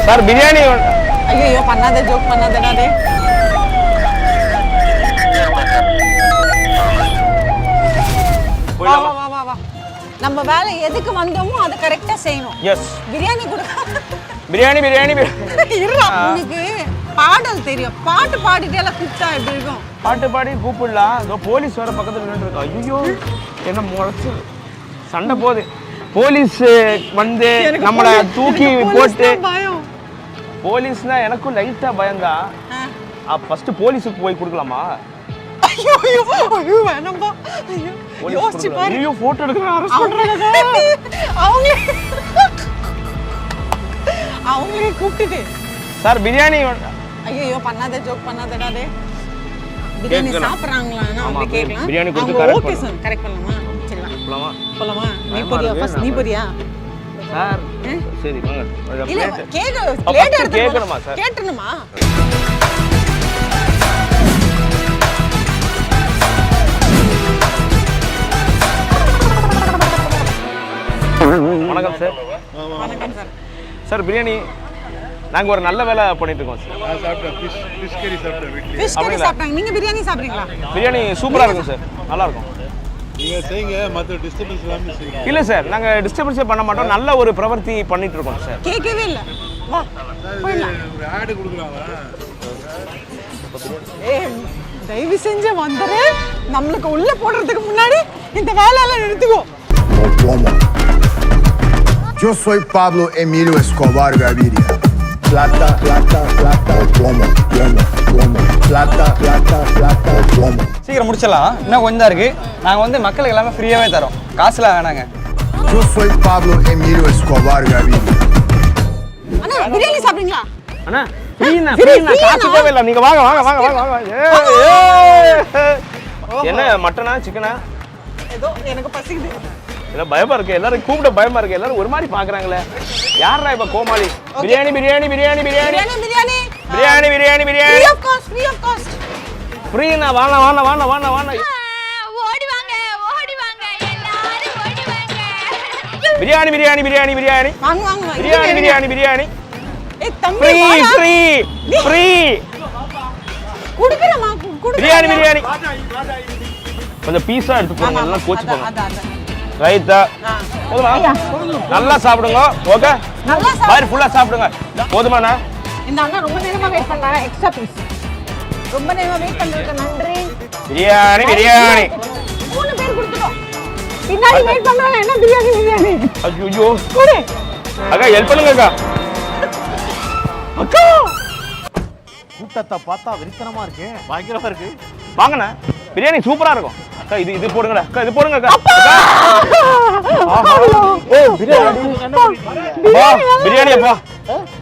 Sir biryani. ஐயோ பண்ணாத joke பண்ணாதடா டேய். வா வா வா வா. நம்ம வேலை எதுக்கு வந்தோமோ அது கரெக்ட்டா செய்யணும். எஸ். பிரியாணி கொடு. பிரியாணி பிரியாணி. இருடா உனக்கு பாடல் தெரியும். பாட்டு பாடிட்டே எல்லாம் கூப்பிட்டா எப்படி இருக்கும்? பாட்டு பாடி கூப்பிடலாம். இதோ போலீஸ் வர பக்கத்துல நின்று இருக்கா. ஐயோ என்ன முறைச்சு சண்டை போகுது. போலீஸ் வந்து நம்மளை தூக்கி போட்டு. போலீஸ்னா எனக்கும் லைட்டா பயந்தா. ஃபர்ஸ்ட் போலீஸுக்கு போய் கொடுக்கலாமா? ஐயோ ஐயோ ஐயோ வேணாம்பா. ஐயோ யோசிச்சு பாரு. ஐயோ போட்டோ எடுக்கறாங்க, அரெஸ்ட் பண்றாங்க. அவங்களே கூப்பிட்டுட்டு சார் பிரியாணி. ஐயோ பண்ணாத ஜோக் பண்ணாதடா டேய். பிரியாணி சாப்பிடுறாங்களா? நான் வந்து கேக்கலாம். பிரியாணி கொடுத்து கரெக்ட் ஓகே சார், கரெக்ட் பண்ணலாமா? சரி வா. போலாமா? போலாமா? நீ போறியா? ஃபர்ஸ்ட் நீ போறியா? சார் சரி வாங்க. இல்ல கேக்க லேட் எடுத்து கேக்கணுமா சார்? கேட்டணுமா? வணக்கம் சார். வணக்கம் சார். சார் பிரியாணி நாங்க ஒரு நல்ல வேலை பண்ணிட்டு இருக்கோம் சார். நான் சாப்பிட்டேன் ஃபிஷ் கறி சாப்பிட்டேன் வீட்ல. ஃபிஷ் கறி சாப்பிட்டாங்க. நீங்க பிரியாணி சாப்பிடுறீங்களா? பிரியாணி சூப்பரா இருக்கும் சார். நல்லா இருக்கும். நீங்க செய்யுங்க, மத்த டிஸ்டர்பன்ஸ் இல்லாம செய்யுங்க. இல்ல சார் நாங்க டிஸ்டர்பன்ஸே பண்ண மாட்டோம். நல்ல ஒரு பிரவர்த்தி பண்ணிட்டு இருக்கோம் சார். கேக்கவே இல்ல. வா போயிடலாம். ஒரு ஆட் கொடுக்குறாங்க. ஏய் தயவு செஞ்சு வந்துரு. நம்மளுக்கு உள்ள போடுறதுக்கு முன்னாடி இந்த வேலையெல்லாம் நிறுத்துக்கோ. Yo soy Pablo Emilio Escobar Gaviria. Plata, plata, plata, plomo, plomo, plomo. Plata, plata, plata, plomo. சீக்கிரம் முடிச்சிடலாம். இன்னும் கொஞ்சம் தான் இருக்கு. நாங்கள் வந்து மக்களுக்கு எல்லாமே ஃப்ரீயாகவே தரோம். காசுலாம் வேணாங்க. Yo soy Pablo Emilio Escobar Gaviria. அண்ணா பிரியாணி சாப்பிடுறீங்களா? அண்ணா ஃப்ரீனா ஃப்ரீனா காசு தேவையில்லை. நீங்க வாங்க வாங்க வாங்க வாங்க வாங்க. என்ன மட்டனா சிக்கனா? ஏதோ எனக்கு பசிக்குது. இல்ல பயமா இருக்கு. எல்லாரும் கூப்பிட பயமா இருக்கு. எல்லாரும் ஒரு மாதிரி பாக்குறாங்களே. யாரா இப்ப கோமாளி? Biryani biryani biryani biryani biryani biryani biryani biryani. Free of cost, free of cost. ஃப்ரீனா வாங்க வாங்க வாங்க வாங்க வாங்க. ஓடி வாங்க எல்லாரும் ஓடி வாங்க. பிரியாணி பிரியாணி பிரியாணி பிரியாணி. வாங்க வாங்க. பிரியாணி பிரியாணி பிரியாணி. ஏய் தம்பி ஃப்ரீ வாடா. Free free. குடுக்குறமா குடுக்குற. பிரியாணி பிரியாணி. கொஞ்சம் பீஸா எடுத்து போங்க. எல்லாம் கோச்சு போங்க. அதான். ரைட்டா. போதுமா? நல்லா சாப்பிடுங்க. ஓகே. நல்லா சாப்பிடு. வயிறு ஃபுல்லா சாப்பிடுங்க. போதுமாண்ணா? இந்த அண்ணா ரொம்ப நேரமா வெயிட் பண்றாங்க. Extra piece. ரொம்ப நேரமா வெயிட் பண்றதுக்கு நன்றி. பிரியாணி பிரியாணி. 3 பேர் கொடுத்துறோம். பின்னாடி வெயிட் பண்றாங்க. என்ன பிரியாணி பிரியாணி. ஐயோ குடு. அக்கா ஹெல்ப் பண்ணுங்க அக்கா. அக்கா கூட்டத்தை பார்த்தா வெறித்தனமா இருக்கு. பயங்கரமா இருக்கு. வாங்கண்ணா. பிரியாணி சூப்பரா இருக்கும். அக்கா இது போடுங்கடா. அக்கா இது போடுங்க அக்கா. ஏய் பிரியாணி. பிரியாணி அப்பா.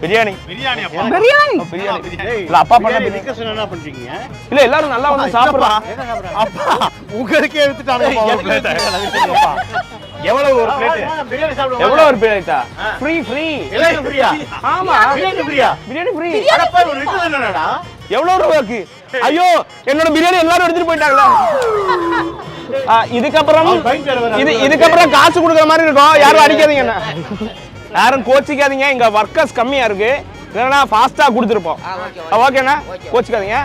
பிரியாணி. பிரியாணி அப்பா. பிரியாணி. பிரியாணி. இல்ல அப்பா பண்ண பிரியாணி. டிஸ்கஷன் என்ன பண்றீங்க? இல்ல எல்லாரும் நல்லா வந்து சாப்பிடுறாங்க. அப்பா உங்களுக்கே எடுத்துட்டானுங்க ஒரு பிளேட். எவ்வளவு ஒரு பிளேட்? பிரியாணி சாப்பிடுவோம். எவ்வளவு ஒரு பிளேட்டா? Free free. பிரியாணி ஃப்ரீயா? ஆமா. பிரியாணி ஃப்ரீயா? பிரியாணி ஃப்ரீ. அடப்பா ஒரு லிட்டர் என்னடா? எவ்வளவு ரூபாய் இருக்கு? ஐயோ என்னோட பிரியாணி எல்லாரும் எடுத்துட்டு போயிட்டாங்களா? இதுக்கப்புறம் காசு கொடுக்குற மாதிரி இருக்கும். யாரும் அடிக்காதீங்க என்ன. யாரும் கோச்சிக்காதீங்க. இங்க ஒர்க்கர்ஸ் கம்மியா இருக்கு. இல்லைன்னா ஃபாஸ்டா கொடுத்துருப்போம். ஓகேண்ணா கோச்சிக்காதீங்க.